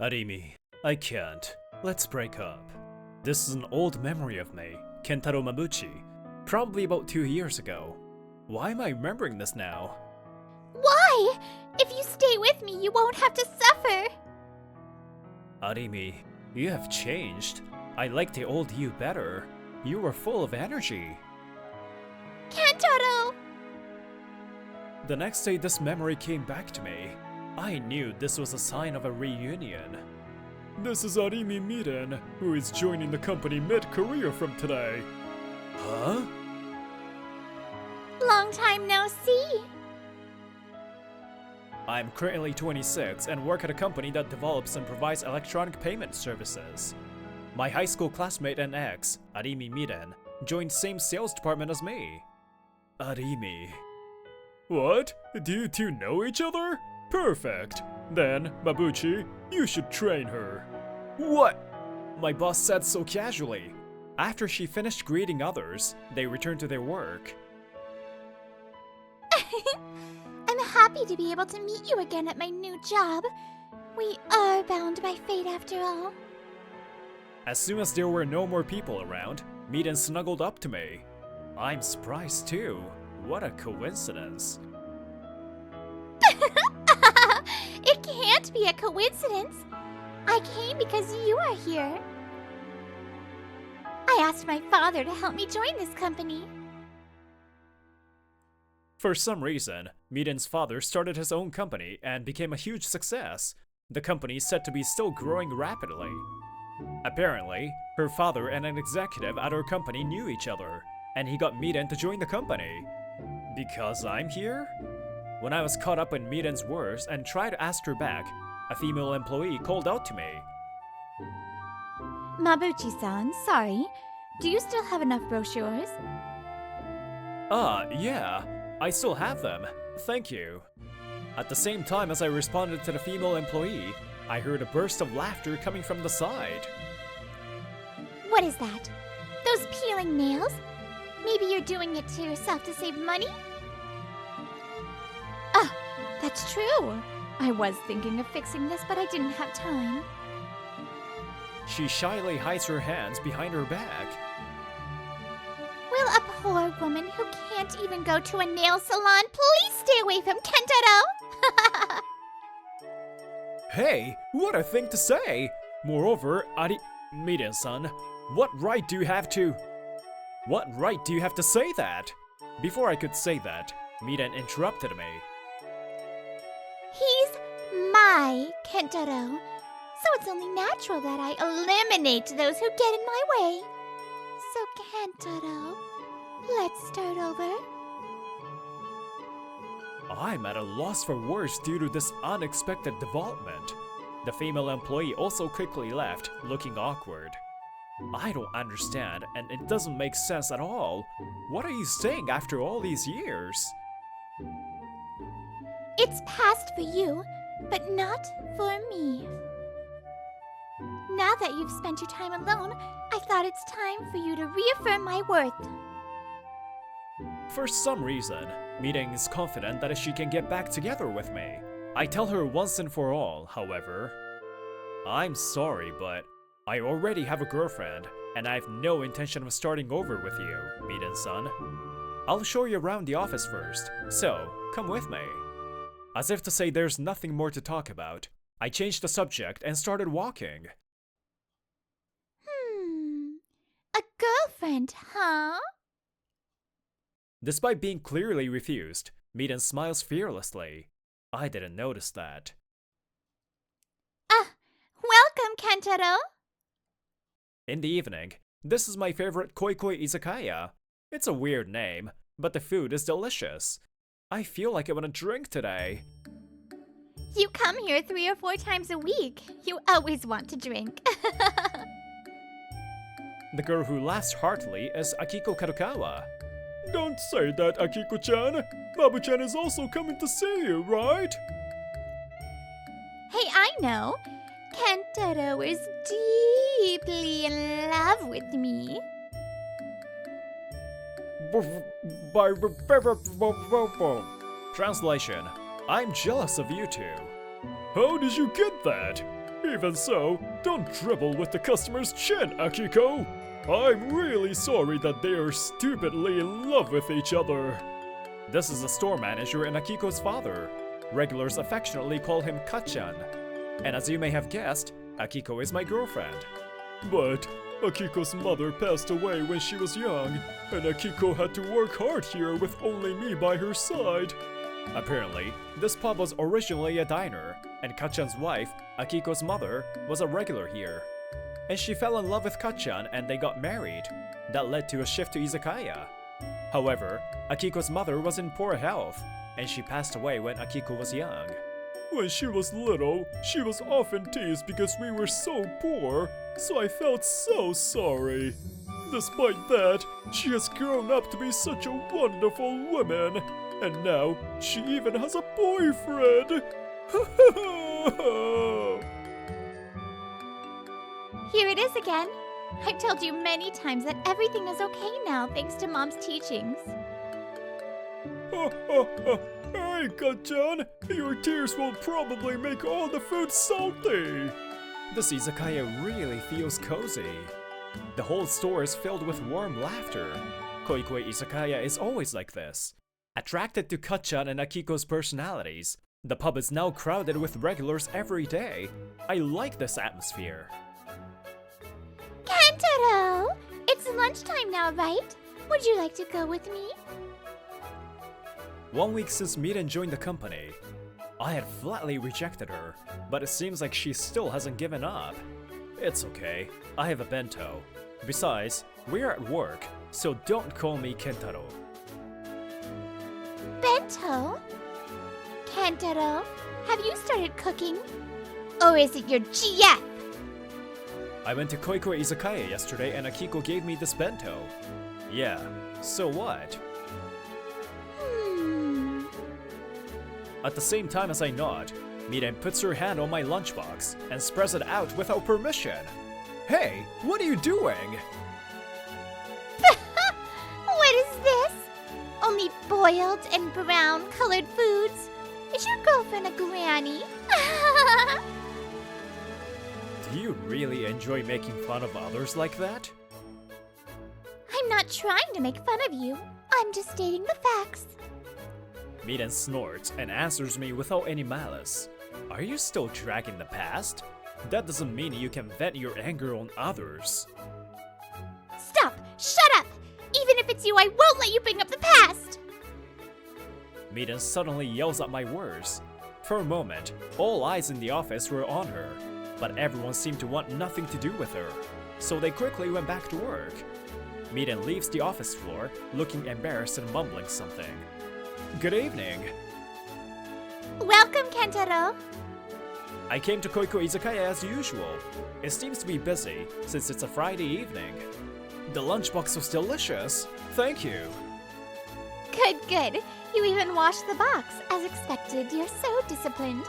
Arimi, I can't. Let's break up. This is an old memory of me, Kentaro Mabuchi, probably about 2 years ago. Why am I remembering this now? Why? If you stay with me, you won't have to suffer. Arimi, you have changed. I like the old you better. You were full of energy. Kentaro! The next day this memory came back to me. I knew this was a sign of a reunion. This is Arimi Miren, who is joining the company mid-career from today. Huh? Long time no see. I'm currently 26 and work at a company that develops and provides electronic payment services. My high school classmate and ex, Arimi Miren, joined same sales department as me. Arimi. What? Do you two know each other? Perfect. Then, Mabuchi, you should train her. What? My boss said so casually. After she finished greeting others, they returned to their work. I'm happy to be able to meet you again at my new job. We are bound by fate after all. As soon as there were no more people around, Miren snuggled up to me. I'm surprised too. What a coincidence. It can't be a coincidence. I came because you are here. I asked my father to help me join this company. For some reason, Miren's father started his own company and became a huge success. The company is said to be still growing rapidly. Apparently, her father and an executive at our company knew each other, and he got Miren to join the company. Because I'm here? When I was caught up in Miren's words and tried to ask her back, a female employee called out to me. Mabuchi-san, sorry. Do you still have enough brochures? Yeah, I still have them. Thank you. At the same time as I responded to the female employee, I heard a burst of laughter coming from the side. What is that? Those peeling nails? Maybe you're doing it to yourself to save money? Ah, that's true. I was thinking of fixing this, but I didn't have time. She shyly hides her hands behind her back. Will a poor woman who can't even go to a nail salon please stay away from Kentaro? Hey, what a thing to say! Moreover, Miren-san, what right do you have to say that? Before I could say that, Miren interrupted me. He's my Kentaro, so it's only natural that I eliminate those who get in my way. So Kentaro, let's start over. I'm at a loss for words due to this unexpected development. The female employee also quickly left, looking awkward. I don't understand, and it doesn't make sense at all. What are you saying after all these years? It's past for you, but not for me. Now that you've spent your time alone, I thought it's time for you to reaffirm my worth. For some reason, Miren is confident that she can get back together with me. I tell her once and for all, however. I'm sorry, but I already have a girlfriend, and I have no intention of starting over with you, Miren-san. I'll show you around the office first, so come with me. As if to say there's nothing more to talk about, I changed the subject and started walking. A girlfriend, huh? Despite being clearly refused, Miren smiles fearlessly. I didn't notice that. Welcome, Kentaro. In the evening, this is my favorite koi izakaya. It's a weird name, but the food is delicious. I feel like I want to drink today. You come here 3 or 4 times a week. You always want to drink. The girl who laughs heartily is Akiko Kadokawa. Don't say that, Akiko-chan. Babu-chan is also coming to see you, right? Hey, I know. Kentaro is deeply in love with me. Translation: I'm jealous of you two. How did you get that? Even so, don't dribble with the customer's chin, Akiko! I'm really sorry that they are stupidly in love with each other. This is the store manager and Akiko's father. Regulars affectionately call him Kachan. And as you may have guessed, Akiko is my girlfriend. But Akiko's mother passed away when she was young, and Akiko had to work hard here with only me by her side. Apparently, this pub was originally a diner, and Kachan's wife, Akiko's mother, was a regular here. And she fell in love with Kachan and they got married. That led to a shift to izakaya. However, Akiko's mother was in poor health, and she passed away when Akiko was young. When she was little, she was often teased because we were so poor, so I felt so sorry. Despite that, she has grown up to be such a wonderful woman, and now she even has a boyfriend. Here it is again. I've told you many times that everything is okay now thanks to Mom's teachings. Hey, Kachan! Your tears will probably make all the food salty! This izakaya really feels cozy. The whole store is filled with warm laughter. Koikoi Izakaya is always like this. Attracted to Kachan and Akiko's personalities, the pub is now crowded with regulars every day. I like this atmosphere. Kentaro! It's lunchtime now, right? Would you like to go with me? 1 week since Miren joined the company. I had flatly rejected her, but it seems like she still hasn't given up. It's okay, I have a bento. Besides, we're at work, so don't call me Kentaro. Bento? Kentaro, have you started cooking? Or is it your GF? I went to Koikoi Izakaya yesterday and Akiko gave me this bento. Yeah, so what? At the same time as I nod, Miren puts her hand on my lunchbox and spreads it out without permission. Hey, what are you doing? What is this? Only boiled and brown colored foods? Is your girlfriend a granny? Do you really enjoy making fun of others like that? I'm not trying to make fun of you. I'm just stating the facts. Miren snorts and answers me without any malice. Are you still dragging the past? That doesn't mean you can vent your anger on others. Stop! Shut up! Even if it's you, I won't let you bring up the past! Miren suddenly yells at my words. For a moment, all eyes in the office were on her, but everyone seemed to want nothing to do with her, so they quickly went back to work. Miren leaves the office floor, looking embarrassed and mumbling something. Good evening. Welcome, Kentaro. I came to Koikoi Izakaya as usual. It seems to be busy, since it's a Friday evening. The lunchbox was delicious. Thank you. Good, good. You even washed the box. As expected, you're so disciplined.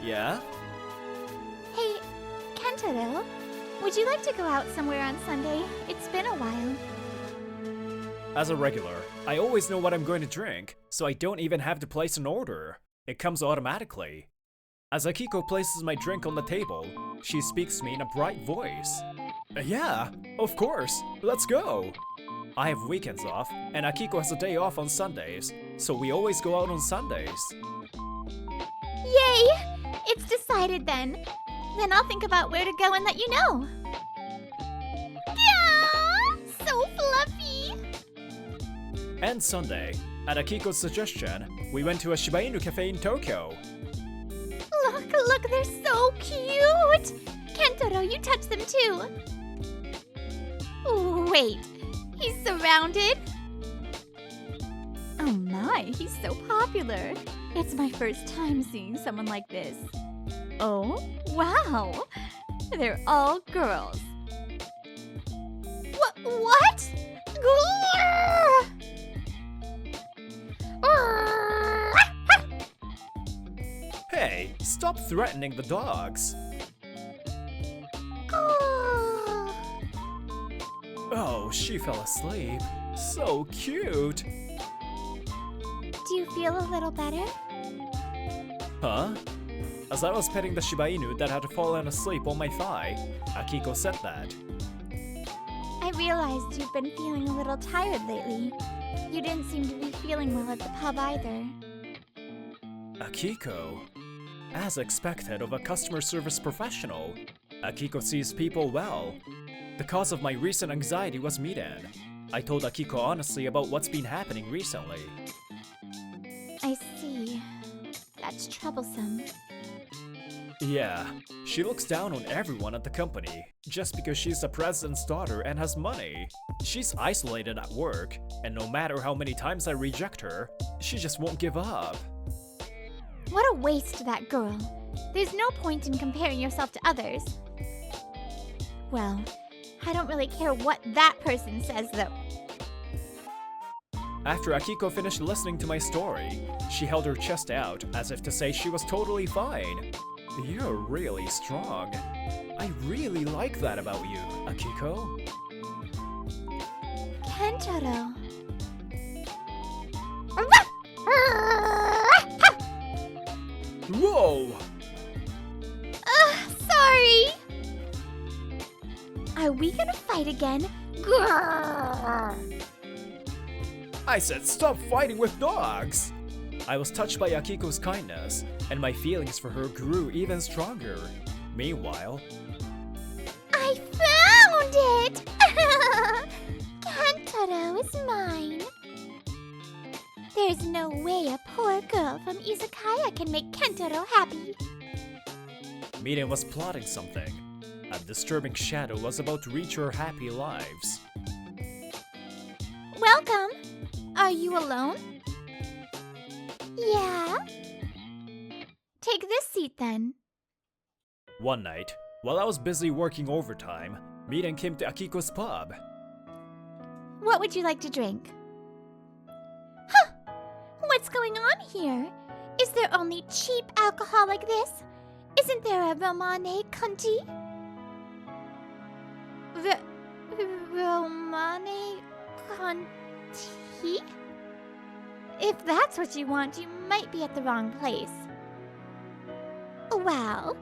Yeah? Hey, Kentaro, would you like to go out somewhere on Sunday? It's been a while. As a regular, I always know what I'm going to drink, so I don't even have to place an order. It comes automatically. As Akiko places my drink on the table, she speaks to me in a bright voice. Yeah, of course, let's go. I have weekends off, and Akiko has a day off on Sundays, so we always go out on Sundays. Yay! It's decided then. Then I'll think about where to go and let you know. Yeah, so fluffy! And Sunday, at Akiko's suggestion, we went to a Shiba Inu cafe in Tokyo. Look, they're so cute! Kentaro, you touch them too. Wait, he's surrounded? Oh my, he's so popular. It's my first time seeing someone like this. Oh, wow! They're all girls. What? Hey, stop threatening the dogs. Oh, she fell asleep. So cute. Do you feel a little better? Huh? As I was petting the Shiba Inu that had fallen asleep on my thigh, Akiko said that. I realized you've been feeling a little tired lately. You didn't seem to be feeling well at the pub either. Akiko. As expected of a customer service professional, Akiko sees people well. The cause of my recent anxiety was Miden. I told Akiko honestly about what's been happening recently. I see. That's troublesome. Yeah, she looks down on everyone at the company, just because she's the president's daughter and has money. She's isolated at work, and no matter how many times I reject her, she just won't give up. What a waste, that girl. There's no point in comparing yourself to others. Well, I don't really care what that person says, though. After Akiko finished listening to my story, she held her chest out as if to say she was totally fine. You're really strong. I really like that about you, Akiko. Kentaro. Whoa! Sorry! Are we gonna fight again? Grrr. I said stop fighting with dogs! I was touched by Akiko's kindness, and my feelings for her grew even stronger. Meanwhile, I found it! Kentaro is mine. There's no way a poor girl from Izakaya can make Kentaro happy. Miden was plotting something. A disturbing shadow was about to reach our happy lives. Welcome. Are you alone? Yeah. Take this seat then. One night, while I was busy working overtime, Miden came to Akiko's pub. What would you like to drink? Huh! What's going on here? Is there only cheap alcohol like this? Isn't there a Romane Conti? Romane Conti? If that's what you want, you might be at the wrong place. Well,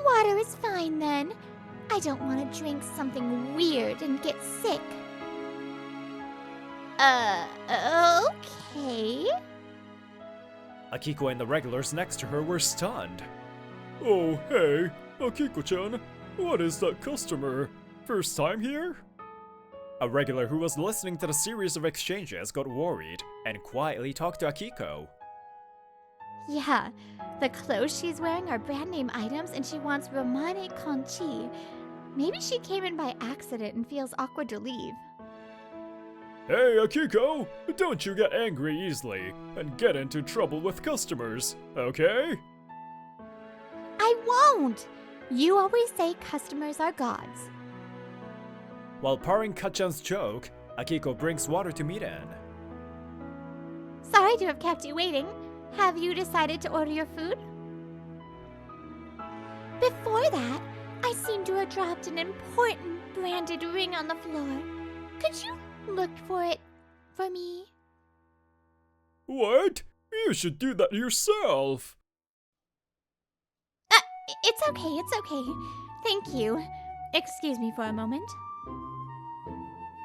water is fine then. I don't want to drink something weird and get sick. Okay. Akiko and the regulars next to her were stunned. Oh, hey, Akiko-chan, what is that customer? First time here? A regular who was listening to the series of exchanges got worried and quietly talked to Akiko. Yeah, the clothes she's wearing are brand name items and she wants Romane Conchi. Maybe she came in by accident and feels awkward to leave. Hey, Akiko, don't you get angry easily and get into trouble with customers, okay? I won't! You always say customers are gods. While parring Kachan's joke, Akiko brings water to Miden. Sorry to have kept you waiting. Have you decided to order your food? Before that, I seem to have dropped an important branded ring on the floor. Could you look for it for me? What? You should do that yourself! It's okay. Thank you. Excuse me for a moment.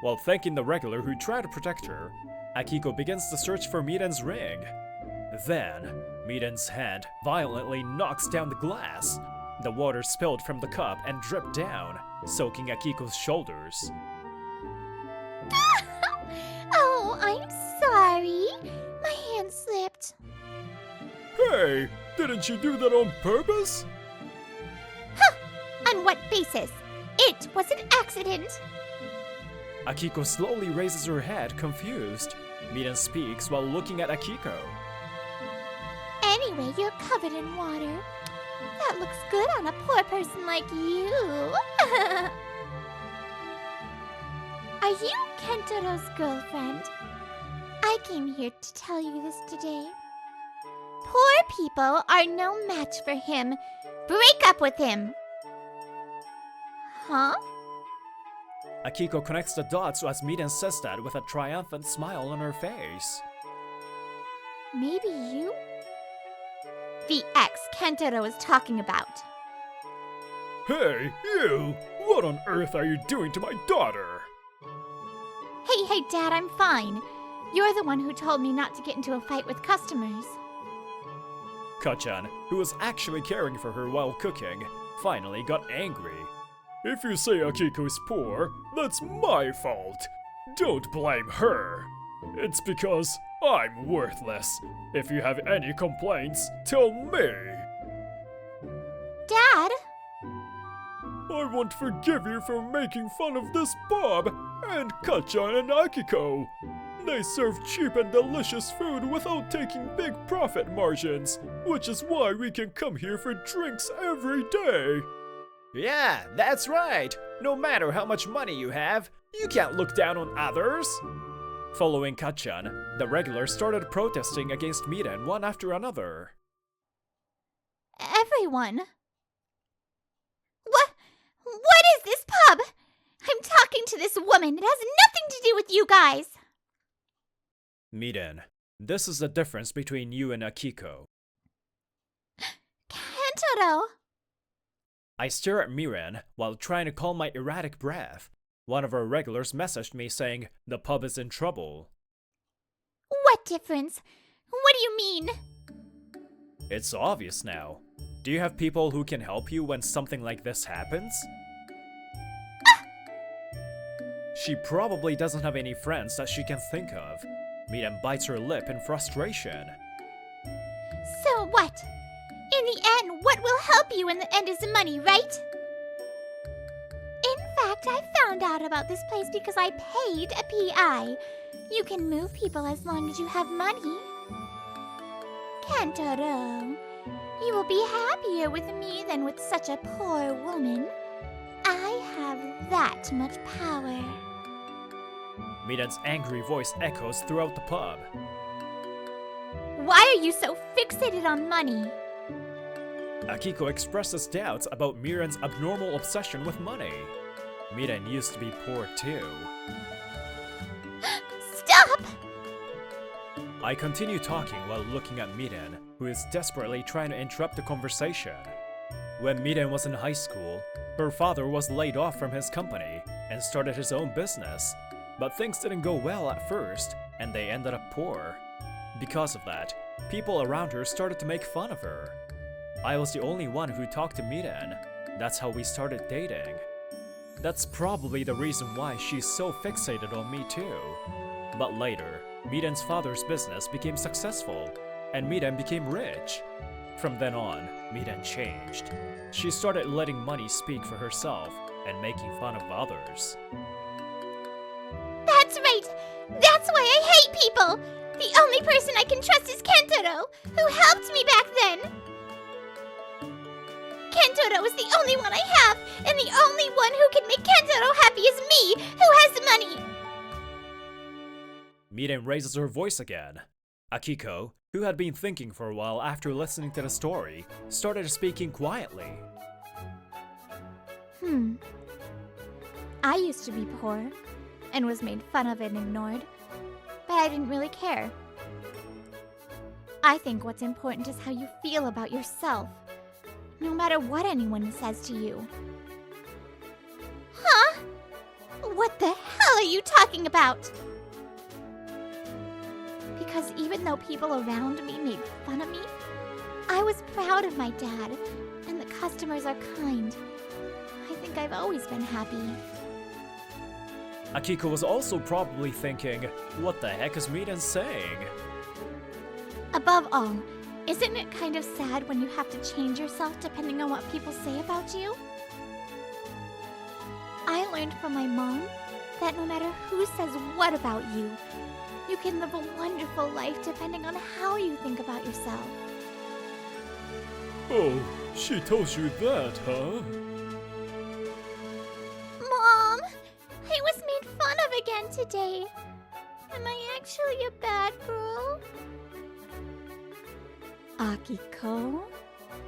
While thanking the regular who tried to protect her, Akiko begins to search for Miden's ring. Then, Miden's hand violently knocks down the glass. The water spilled from the cup and dripped down, soaking Akiko's shoulders. Oh, I'm sorry. My hand slipped. Hey, didn't you do that on purpose? Huh! On what basis? It was an accident. Akiko slowly raises her head, confused. Miden speaks while looking at Akiko. Anyway, you're covered in water. That looks good on a poor person like you. Are you Kentaro's girlfriend? I came here to tell you this today. Poor people are no match for him. Break up with him. Huh? Akiko connects the dots as Miden says that with a triumphant smile on her face. Maybe you? The ex Kentaro is talking about. Hey, you! What on earth are you doing to my daughter? Hey, Dad, I'm fine. You're the one who told me not to get into a fight with customers. Kachan, who was actually caring for her while cooking, finally got angry. If you say Akiko's poor, that's my fault. Don't blame her. It's because I'm worthless. If you have any complaints, tell me. Dad? I won't forgive you for making fun of this Bob and Kachan and Akiko. They serve cheap and delicious food without taking big profit margins, which is why we can come here for drinks every day. Yeah, that's right. No matter how much money you have, you can't look down on others. Following Kachan, the regulars started protesting against Miren one after another. Everyone? What is this pub? I'm talking to this woman. It has nothing to do with you guys. Miren, this is the difference between you and Akiko. Kentaro? I stare at Miren while trying to calm my erratic breath. One of our regulars messaged me saying the pub is in trouble. What difference? What do you mean? It's obvious now. Do you have people who can help you when something like this happens? She probably doesn't have any friends that she can think of. Miren bites her lip in frustration. So what? In the end, what will help you in the end is money, right? In fact, I found out about this place because I paid a PI. You can move people as long as you have money. Kentaro, you will be happier with me than with such a poor woman. I have that much power. Miren's angry voice echoes throughout the pub. Why are you so fixated on money? Akiko expresses doubts about Miren's abnormal obsession with money. Miren used to be poor too. Stop! I continue talking while looking at Miren, who is desperately trying to interrupt the conversation. When Miren was in high school, her father was laid off from his company and started his own business. But things didn't go well at first, and they ended up poor. Because of that, people around her started to make fun of her. I was the only one who talked to Miren. That's how we started dating. That's probably the reason why she's so fixated on me too. But later, Miren's father's business became successful, and Miren became rich. From then on, Miren changed. She started letting money speak for herself and making fun of others. That's right! That's why I hate people! The only person I can trust is Kentaro, who helped me back then! Kentaro is the only one I have, and the only one who can make Kentaro happy is me, who has money! Miren raises her voice again. Akiko, who had been thinking for a while after listening to the story, started speaking quietly. I used to be poor, and was made fun of and ignored, but I didn't really care. I think what's important is how you feel about yourself, no matter what anyone says to you. Huh? What the hell are you talking about? Because even though people around me made fun of me, I was proud of my dad, and the customers are kind. I think I've always been happy. Akiko was also probably thinking, what the heck is Miren saying? Above all, isn't it kind of sad when you have to change yourself depending on what people say about you? I learned from my mom that no matter who says what about you, you can live a wonderful life depending on how you think about yourself. Oh, she tells you that, huh? Mom, I was made fun of again today. Am I actually a bad girl? Akiko?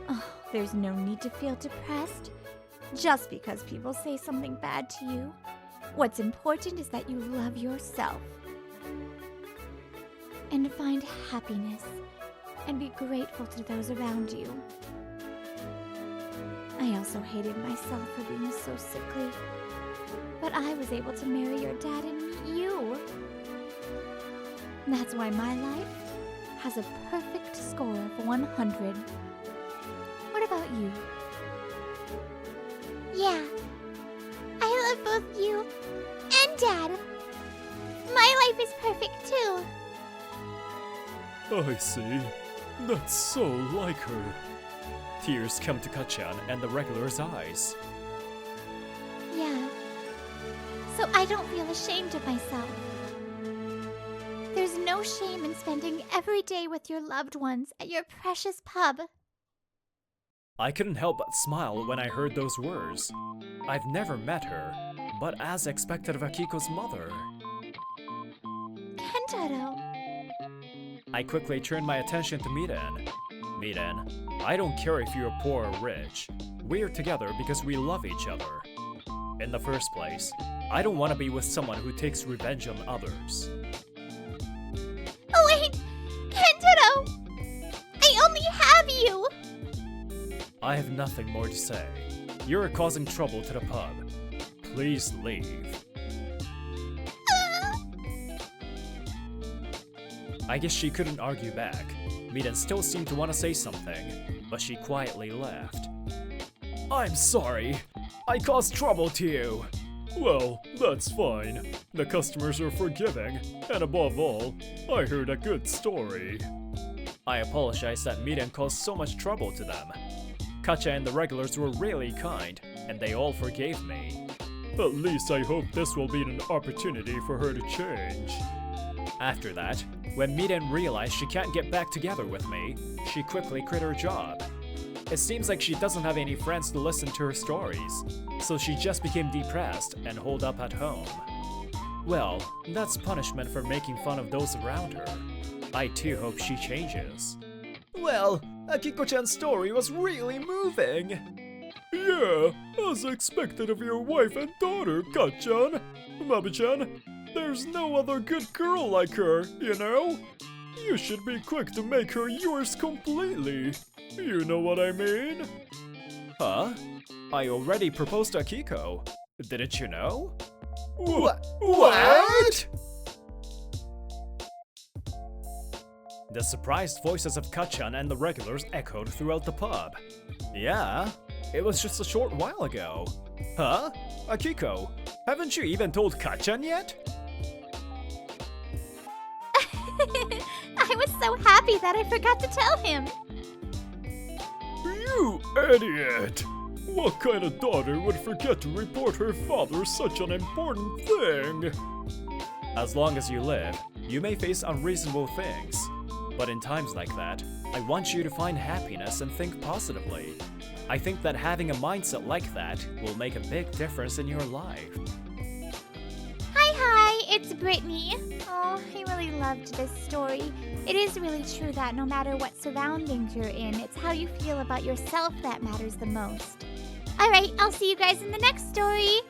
Oh, there's no need to feel depressed just because people say something bad to you. What's important is that you love yourself and find happiness and be grateful to those around you. I also hated myself for being so sickly, but I was able to marry your dad and meet you. That's why my life has a perfect score of 100. What about you? Yeah, I love both you and Dad. My life is perfect too. I see. That's so like her. Tears come to Kachan and the regular's eyes. Yeah, so I don't feel ashamed of myself. There's no shame in spending every day with your loved ones at your precious pub. I couldn't help but smile when I heard those words. I've never met her, but as expected of Akiko's mother. Kentaro. I quickly turned my attention to Miren. Miren, I don't care if you're poor or rich. We're together because we love each other. In the first place, I don't want to be with someone who takes revenge on others. Oh wait! Kentaro! I only have you! I have nothing more to say. You're causing trouble to the pub. Please leave. I guess she couldn't argue back. Miren still seemed to want to say something, but she quietly left. I'm sorry. I caused trouble to you. Well, that's fine. The customers are forgiving, and above all, I heard a good story. I apologize that Miren caused so much trouble to them. Kacha and the regulars were really kind, and they all forgave me. At least I hope this will be an opportunity for her to change. After that, when Miren realized she can't get back together with me, she quickly quit her job. It seems like she doesn't have any friends to listen to her stories, so she just became depressed and holed up at home. Well, that's punishment for making fun of those around her. I too hope she changes. Well, Akiko-chan's story was really moving. Yeah, as expected of your wife and daughter, Ka-chan. Mabi-chan, there's no other good girl like her, you know? You should be quick to make her yours completely. You know what I mean? Huh? I already proposed to Akiko. Didn't you know? What? The surprised voices of Kachan and the regulars echoed throughout the pub. Yeah, it was just a short while ago. Huh? Akiko, haven't you even told Kachan yet? I was so happy that I forgot to tell him. You idiot! What kind of daughter would forget to report her father such an important thing? As long as you live, you may face unreasonable things. But in times like that, I want you to find happiness and think positively. I think that having a mindset like that will make a big difference in your life. Hi, it's Brittany. Oh, I really loved this story. It is really true that no matter what surroundings you're in, it's how you feel about yourself that matters the most. Alright, I'll see you guys in the next story.